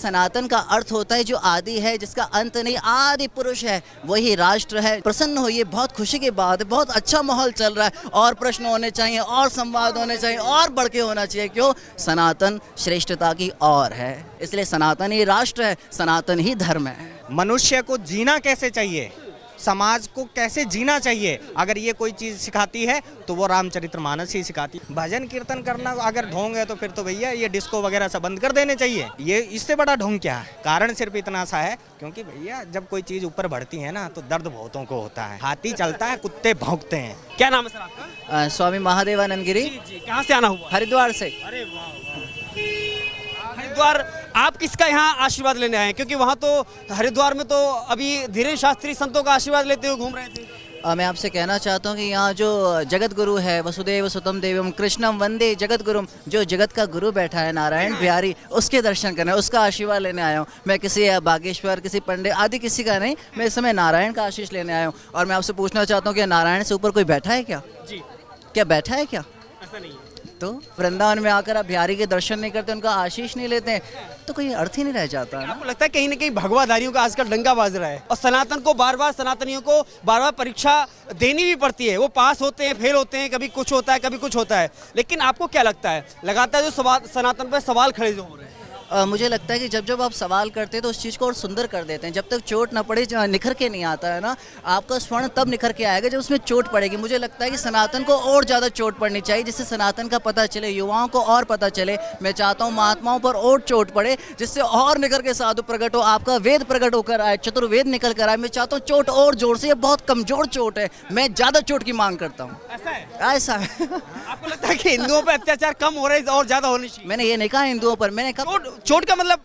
सनातन का अर्थ होता है जो आदि है, जिसका अंत नहीं, आदि पुरुष है, वही राष्ट्र है। प्रसन्न होइए, बहुत खुशी की बात है, बहुत अच्छा माहौल चल रहा है, और प्रश्न होने चाहिए, और संवाद होने चाहिए, और बढ़ के होना चाहिए। क्यों? सनातन श्रेष्ठता की और है, इसलिए सनातन ही राष्ट्र है, सनातन ही धर्म है। मनुष्य को जीना कैसे चाहिए, समाज को कैसे जीना चाहिए, अगर ये कोई चीज़ सिखाती है तो वो रामचरितमानस ही सिखाती है। भजन कीर्तन करना अगर ढोंग है तो फिर तो भैया ये डिस्को वगैरह सब बंद कर देने चाहिए। ये इससे बड़ा ढोंग क्या है? कारण सिर्फ इतना सा है, क्योंकि भैया जब कोई चीज़ ऊपर बढ़ती है ना तो दर्द बहुतों को होता है। हाथी चलता है, कुत्ते भौंकते हैं। क्या नाम है सर आपका? स्वामी महादेवानंद गिरी, जी, कहाँ से आना हुआ? हरिद्वार से। अरे वाह वाह। हरिद्वार, आप किसका यहाँ आशीर्वाद लेने आए हैं? क्योंकि वहाँ तो हरिद्वार में तो अभी धीरेन्द्र शास्त्री संतों का आशीर्वाद लेते हुए घूम रहे थे। मैं आपसे कहना चाहता हूँ कि यहाँ जो जगत गुरु है, वसुदेव सुतम देवम कृष्णम वंदे जगत गुरुम, जो जगत का गुरु बैठा है नारायण बिहारी, उसके दर्शन करने, उसका आशीर्वाद लेने आया हूँ। मैं किसी बागेश्वर, किसी पंडित आदि किसी का नहीं, मैं इस समय नारायण का आशीष लेने आया हूँ। और मैं आपसे पूछना चाहता हूँ कि नारायण से ऊपर कोई बैठा है क्या? जी, क्या बैठा है क्या? ऐसा नहीं है। तो वृंदावन में आकर आप बिहारी के दर्शन नहीं करते, उनका आशीष नहीं लेते, तो कोई अर्थ ही नहीं रह जाता है ना। आपको लगता है कहीं ना कहीं भगवाधारियों का आजकल डंका बाज रहा है, और सनातन को बार बार, सनातनियों को बार बार परीक्षा देनी भी पड़ती है। वो पास होते हैं, फेल होते हैं, कभी कुछ होता है, कभी कुछ होता है। लेकिन आपको क्या लगता है, लगातार जो सनातन पर सवाल खड़े जो हो रहे हैं? मुझे लगता है कि जब जब आप सवाल करते हैं तो उस चीज़ को और सुंदर कर देते हैं। जब तक चोट ना पड़े, निखर के नहीं आता है ना, आपका स्वर्ण तब निखर के आएगा जब उसमें चोट पड़ेगी। मुझे लगता है कि सनातन को और ज़्यादा चोट पड़नी चाहिए, जिससे सनातन का पता चले, युवाओं को और पता चले। मैं चाहता हूँ महात्माओं पर और चोट पड़े, जिससे और निखर के साधु प्रकट हो, आपका वेद प्रकट होकर आए, चतुर्वेद निकल कर आए। मैं चाहता हूँ चोट और जोर से, ये बहुत कमज़ोर चोट है, मैं ज़्यादा चोट की मांग करता हूँ। ऐसा है? ऐसा है। आपको लगता है कि हिंदुओं पर अत्याचार कम हो रहे हैं और ज़्यादा होनी चाहिए? मैंने ये नहीं कहा हिंदुओं पर, मैंने कहा चोट का मतलब,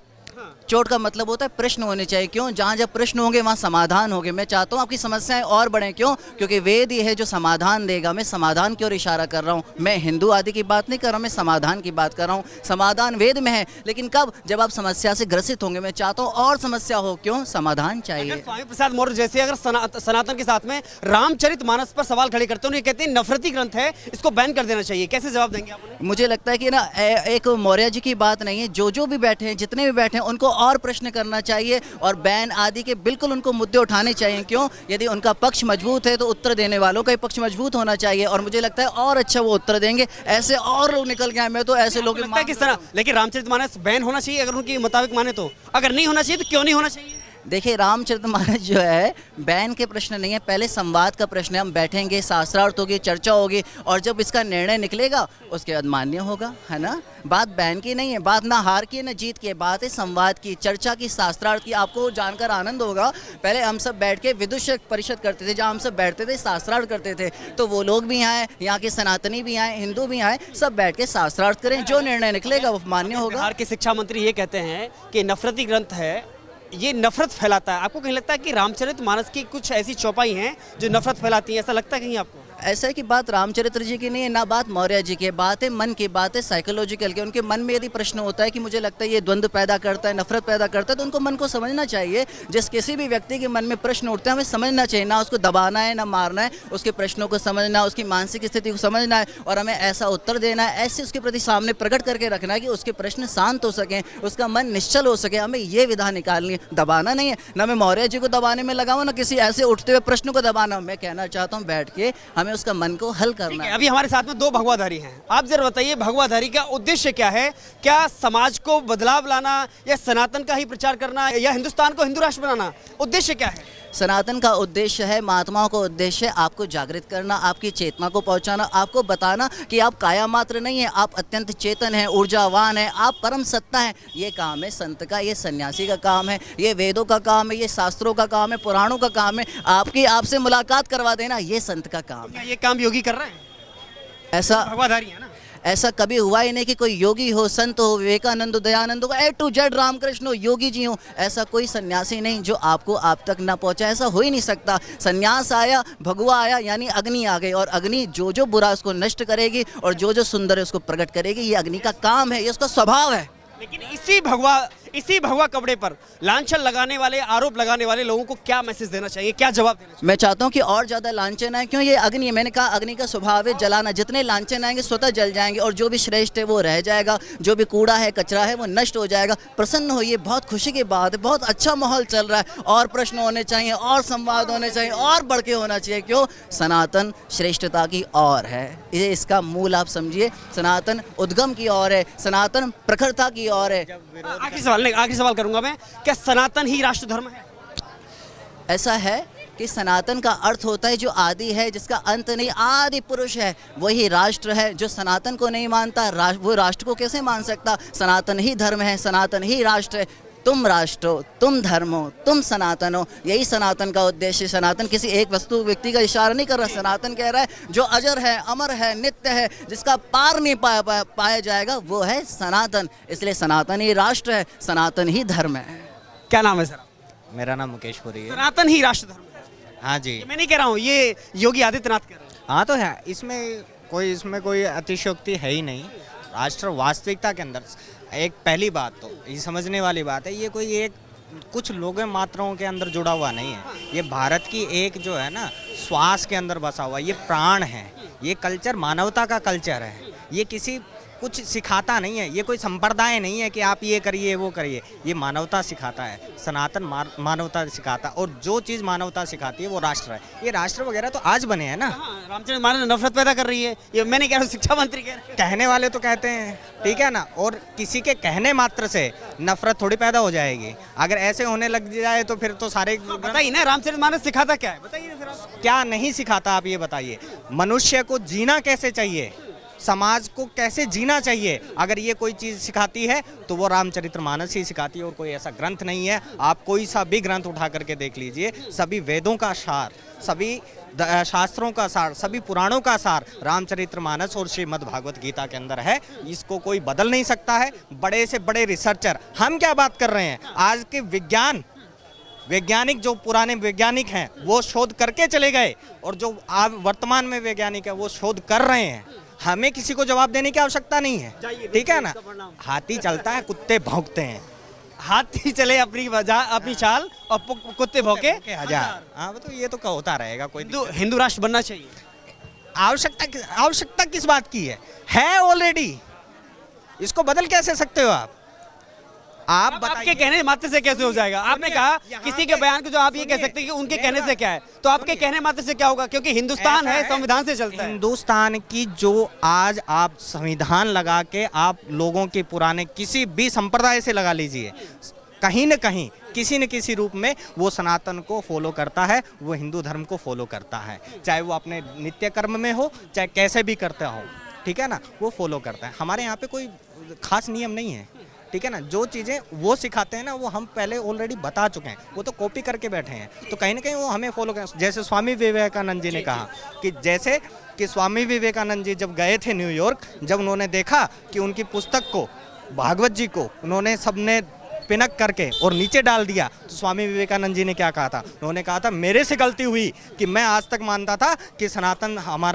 चोट का मतलब होता है प्रश्न होने चाहिए। क्यों? जहाँ जब प्रश्न होंगे वहाँ समाधान होंगे। मैं चाहता हूँ आपकी समस्याएं और बढ़ें। क्यों? क्योंकि वेद ये है जो समाधान देगा। मैं समाधान की ओर इशारा कर रहा हूँ, मैं हिंदू आदि की बात नहीं कर रहा हूँ, मैं समाधान की बात कर रहा हूँ। समाधान वेद में है, लेकिन कब? जब आप समस्या से ग्रसित होंगे। मैं चाहता हूँ और समस्या हो, क्यों? समाधान चाहिए। स्वामी प्रसाद मौर्य जैसे अगर सनातन के साथ में रामचरितमानस पर सवाल खड़े करते हैं, ये कहते हैं नफरती ग्रंथ है, इसको बैन कर देना चाहिए, कैसे जवाब देंगे आप? मुझे लगता है कि ना एक मौर्य जी की बात नहीं है, जो भी बैठे हैं, जितने भी बैठे हैं, उनको और प्रश्न करना चाहिए और बैन आदि के बिल्कुल उनको मुद्दे उठाने चाहिए। क्यों? यदि उनका पक्ष मजबूत है तो उत्तर देने वालों का ही पक्ष मजबूत होना चाहिए, और मुझे लगता है और अच्छा वो उत्तर देंगे। ऐसे और लोग निकल गए, मैं तो ऐसे लोग किस तरह, लेकिन रामचरितमानस बैन होना चाहिए अगर उनके मुताबिक माने तो? अगर नहीं होना चाहिए तो क्यों नहीं होना चाहिए? देखिए, रामचरितमानस जो है बैन के प्रश्न नहीं है, पहले संवाद का प्रश्न है। हम बैठेंगे, शास्त्रार्थ होगी, चर्चा होगी, और जब इसका निर्णय निकलेगा उसके बाद मान्य होगा, है ना। बात बैन की नहीं है, बात ना हार की है ना जीत की है, बात है संवाद की, चर्चा की, शास्त्रार्थ की। आपको जानकर आनंद होगा, पहले हम सब बैठ के विदुष परिषद करते थे, जहाँ हम सब बैठते थे, शास्त्रार्थ करते थे। तो वो लोग भी आए, यहाँ के सनातनी भी आए, हिंदू भी आए, सब बैठ के शास्त्रार्थ करें, जो निर्णय निकलेगा वो मान्य होगा। बिहार के शिक्षा मंत्री ये कहते हैं कि नफरती ग्रंथ है, ये नफरत फैलाता है। आपको कहीं लगता है कि रामचरितमानस की कुछ ऐसी चौपाई हैं जो नफरत फैलाती हैं? ऐसा लगता है कहीं आपको? ऐसा है कि बात रामचरित्र जी की नहीं है, ना बात मौर्य जी की, बात है मन की, बात है साइकोलॉजिकल की। उनके मन में यदि प्रश्न होता है कि मुझे लगता है ये द्वंद्व पैदा करता है, नफरत पैदा करता है, तो उनको मन को समझना चाहिए। जिस किसी भी व्यक्ति के मन में प्रश्न उठते हैं, हमें समझना चाहिए, ना उसको दबाना है, ना मारना है, उसके प्रश्नों को समझना, उसकी मानसिक स्थिति को समझना है, और हमें ऐसा उत्तर देना है, ऐसे उसके प्रति सामने प्रकट करके रखना है कि उसके प्रश्न शांत हो सकें, उसका मन निश्चल हो सके। हमें ये विधा निकालनी है, दबाना नहीं है। ना मैं मौर्य जी को दबाने में लगाऊँ, ना किसी ऐसे उठते हुए प्रश्न को दबाना। मैं कहना चाहता हूँ बैठ के हमें उसका मन को हल करना है। अभी हमारे साथ में दो भगवाधारी हैं, आप जरा बताइए भगवाधारी का उद्देश्य क्या है? क्या समाज को बदलाव लाना, या सनातन का ही प्रचार करना, या हिंदुस्तान को हिंदू राष्ट्र बनाना? उद्देश्य क्या है? सनातन का उद्देश्य है, महात्माओं का उद्देश्य है आपको जागृत करना, आपकी चेतना को पहुंचाना, आपको बताना कि आप काया मात्र नहीं है, आप अत्यंत चेतन हैं, ऊर्जावान हैं, आप परम सत्ता हैं। ये काम है संत का, ये सन्यासी का काम है, ये वेदों का काम है, ये शास्त्रों का काम है, पुराणों का काम है। आपकी आपसे मुलाकात करवा देना ये संत का काम है। ये काम योगी कर रहे हैं? ऐसा भगवाधारी है ना? ऐसा कभी हुआ ही नहीं कि कोई योगी हो, संत हो, विवेकानंद हो, दयानंद हो, A to Z रामकृष्ण हो, योगी जी हो, ऐसा कोई सन्यासी नहीं जो आपको आप तक ना पहुंचा। ऐसा हो ही नहीं सकता। सन्यास आया, भगवा आया, यानी अग्नि आ गई, और अग्नि जो जो बुरा उसको नष्ट करेगी और जो जो सुंदर है उसको प्रकट करेगी। ये अग्नि का काम है, ये उसका स्वभाव है। लेकिन इसी भगवा कपड़े पर लांछन लगाने वाले, आरोप लगाने वाले लोगों को क्या मैसेज देना चाहिए, क्या जवाब देना चाहिए? मैं चाहता हूँ कि और ज़्यादा लांछन आए, क्यों ये अग्नि है, मैंने कहा अग्नि का स्वभाव है जलाना, जितने लांछन आएंगे स्वतः जल जाएंगे और जो भी श्रेष्ठ है वो रह जाएगा, जो भी कूड़ा है कचरा है वो नष्ट हो जाएगा। प्रसन्न होइए, बहुत खुशी की बात है, बहुत अच्छा माहौल चल रहा है, और प्रश्न होने चाहिए, और संवाद होने चाहिए, और बढ़ के होना चाहिए। क्यों? सनातन श्रेष्ठता की ओर है, ये इसका मूल आप समझिए, सनातन उद्गम की ओर है, सनातन प्रखरता की ओर है। आखिरी सवाल करूंगा मैं, क्या सनातन ही राष्ट्र धर्म है? ऐसा है कि सनातन का अर्थ होता है जो आदि है, जिसका अंत नहीं, आदि पुरुष है, वही राष्ट्र है। जो सनातन को नहीं मानता वो राष्ट्र को कैसे मान सकता? सनातन ही धर्म है, सनातन ही राष्ट्र है। तुम राष्ट्र हो, तुम धर्म हो, तुम सनातन हो, यही सनातन का उद्देश्य। सनातन किसी एक वस्तु व्यक्ति का इशारा नहीं कर रहा, सनातन कह रहा है जो अजर है, अमर है, नित्य है, जिसका पार नहीं पाया जाएगा, वो है सनातन। इसलिए सनातन ही राष्ट्र है, सनातन ही धर्म है। क्या नाम है सर? मेरा नाम मुकेश पुरी है। सनातन ही राष्ट्र धर्म है? हाँ जी, ये मैं नहीं कह रहा हूँ, ये योगी आदित्यनाथ कह रहे हैं। हाँ तो है, इसमें कोई अतिशयोक्ति है ही नहीं। राष्ट्र वास्तविकता के अंदर एक पहली बात तो ये समझने वाली बात है, ये कोई एक कुछ लोगों मात्राओं के अंदर जुड़ा हुआ नहीं है। ये भारत की एक जो है ना श्वास के अंदर बसा हुआ, ये प्राण है। ये कल्चर मानवता का कल्चर है। ये किसी कुछ सिखाता नहीं है, ये कोई संप्रदाय नहीं है कि आप ये करिए वो करिए। ये मानवता सिखाता है, सनातन मानवता सिखाता है, और जो चीज़ मानवता सिखाती है वो राष्ट्र है। ये राष्ट्र वगैरह तो आज बने हैं ना। रामचंद्र मानस नफरत पैदा कर रही है, ये मैं नहीं कह रहा हूँ, शिक्षा मंत्री कह रहे हैं। कहने वाले तो कहते हैं, ठीक है ना, और किसी के कहने मात्र से नफरत थोड़ी पैदा हो जाएगी। अगर ऐसे होने लग जाए तो फिर तो सारे बताइए ना, रामचंद्र मानस सिखाता क्या है, बताइए फिर आप। क्या नहीं सिखाता, आप ये बताइए। मनुष्य को जीना कैसे चाहिए, समाज को कैसे जीना चाहिए, अगर ये कोई चीज़ सिखाती है तो वो रामचरितमानस ही सिखाती है, और कोई ऐसा ग्रंथ नहीं है। आप कोई सा भी ग्रंथ उठा करके देख लीजिए, सभी वेदों का सार, सभी शास्त्रों का सार, सभी पुराणों का सार रामचरितमानस और श्रीमद् भागवत गीता के अंदर है। इसको कोई बदल नहीं सकता है। बड़े से बड़े रिसर्चर, हम क्या बात कर रहे हैं, आज के वैज्ञानिक जो पुराने वैज्ञानिक हैं वो शोध करके चले गए, और जो आप वर्तमान में वैज्ञानिक है वो शोध कर रहे हैं। हमें किसी को जवाब देने की आवश्यकता नहीं है, ठीक है ना। हाथी चलता है, कुत्ते भौंकते हैं। हाथी चले अपनी चाल और कुत्ते भौंके हजार। हाँ तो ये तो होता रहेगा। कोई हिंदू राष्ट्र बनना चाहिए। आवश्यकता किस बात की है ऑलरेडी। इसको बदल कैसे सकते हो आप आपके कहने मात्र से कैसे हो जाएगा? आपने कहा किसी के बयान को जो आप ये कह सकते हैं कि उनके कहने से क्या है, तो आपके कहने मात्र से क्या होगा? क्योंकि हिंदुस्तान है, संविधान से चलता है। हिंदुस्तान की जो आज आप संविधान लगा के आप लोगों के पुराने किसी भी संप्रदाय से लगा लीजिए, कहीं न कहीं किसी न किसी रूप में वो सनातन को फॉलो करता है, वो हिंदू धर्म को फॉलो करता है, चाहे वो अपने नित्य कर्म में हो, चाहे कैसे भी करता हो, ठीक है ना, वो फॉलो करता है। हमारे यहाँ पे कोई खास नियम नहीं है, ठीक है ना। जो चीज़ें वो सिखाते हैं ना वो हम पहले ऑलरेडी बता चुके हैं, वो तो कॉपी करके बैठे हैं, तो कहीं ना कहीं वो हमें फॉलो करें। जैसे स्वामी विवेकानंद जी ने कहा कि जैसे कि स्वामी विवेकानंद जी जब गए थे न्यूयॉर्क, जब उन्होंने देखा कि उनकी पुस्तक को, भागवत जी को उन्होंने सबने पिनक करके और नीचे डाल दिया, तो स्वामी विवेकानंद जी ने क्या कहा था? उन्होंने कहा था मेरे से गलती हुई कि मैं आज तक मानता था कि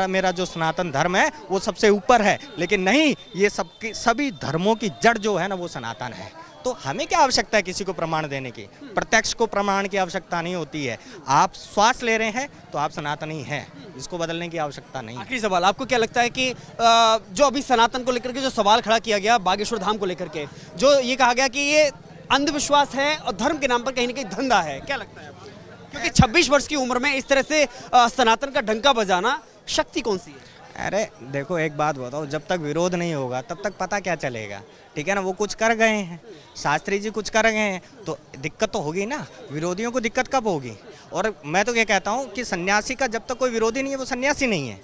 मेरा जो सनातन धर्म है वो सबसे ऊपर है, लेकिन नहीं, ये सभी धर्मों की जड़ जो है ना वो सनातन है। तो हमें क्या आवश्यकता है किसी को प्रमाण देने की? प्रत्यक्ष को प्रमाण की आवश्यकता नहीं होती है। आप श्वास ले रहे हैं तो आप सनातनी हैं, इसको बदलने की आवश्यकता नहीं। आखिरी सवाल, आपको क्या लगता है कि जो अभी सनातन को लेकर के जो सवाल खड़ा किया गया बागेश्वर धाम को लेकर के, जो ये कहा गया कि ये अंधविश्वास है और धर्म के नाम पर कहीं ना कहीं धंधा है, क्या लगता है आपको? क्योंकि 26 वर्ष की उम्र में इस तरह से सनातन का डंका बजाना, शक्ति कौन सी है? अरे देखो एक बात बताओ, जब तक विरोध नहीं होगा तब तक पता क्या चलेगा, ठीक है ना। वो कुछ कर गए हैं, शास्त्री जी कुछ कर गए हैं, तो दिक्कत तो होगी ना। विरोधियों को दिक्कत कब होगी? और मैं तो ये कहता हूँ कि सन्यासी का जब तक कोई विरोधी नहीं है वो सन्यासी नहीं है।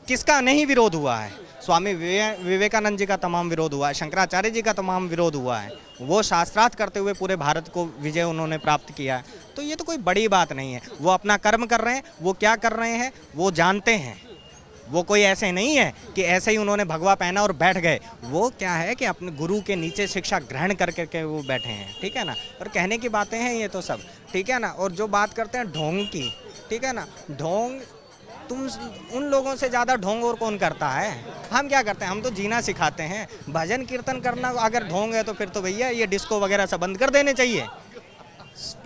किसका नहीं विरोध हुआ है? स्वामी विवेकानंद जी का तमाम विरोध हुआ है, शंकराचार्य जी का तमाम विरोध हुआ है। वो शास्त्रार्थ करते हुए पूरे भारत को विजय उन्होंने प्राप्त किया है। तो ये तो कोई बड़ी बात नहीं है। वो अपना कर्म कर रहे हैं, वो क्या कर रहे हैं वो जानते हैं। वो कोई ऐसे नहीं है कि ऐसे ही उन्होंने भगवा पहना और बैठ गए। वो क्या है कि अपने गुरु के नीचे शिक्षा ग्रहण करके वो बैठे हैं, ठीक है ना। और कहने की बातें हैं ये तो सब, ठीक है ना। और जो बात करते हैं ढोंग की, ठीक है ना, ढोंग तुम उन लोगों से ज़्यादा ढोंग और कौन करता है? हम क्या करते हैं? हम तो जीना सिखाते हैं। भजन कीर्तन करना अगर ढोंग है तो फिर तो भैया ये डिस्को वगैरह सब बंद कर देने चाहिए।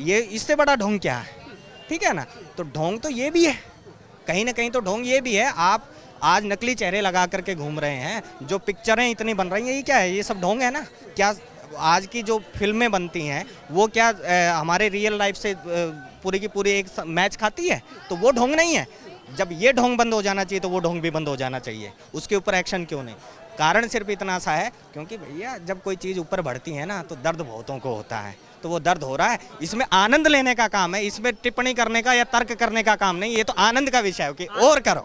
ये इससे बड़ा ढोंग क्या है? ठीक है ना? तो ढोंग तो ये भी है, कहीं ना कहीं तो ढोंग ये भी है। आप आज नकली चेहरे लगा करके घूम रहे हैं, जो पिक्चरें इतनी बन रही हैं, ये क्या है? ये सब ढोंग है ना? क्या आज की जो फिल्में बनती हैं वो क्या हमारे रियल लाइफ से पूरी की पूरी एक मैच खाती है? तो वो ढोंग नहीं है। जब ये ढोंग बंद हो जाना चाहिए तो वो ढोंग भी बंद हो जाना चाहिए। उसके ऊपर एक्शन क्यों नहीं? कारण सिर्फ इतना सा है क्योंकि भैया जब कोई चीज़ ऊपर बढ़ती है ना तो दर्द बहुतों को होता है। तो वो दर्द हो रहा है, इसमें आनंद लेने का काम है, इसमें टिप्पणी करने का या तर्क करने का काम नहीं। ये तो आनंद का विषय है कि और करो।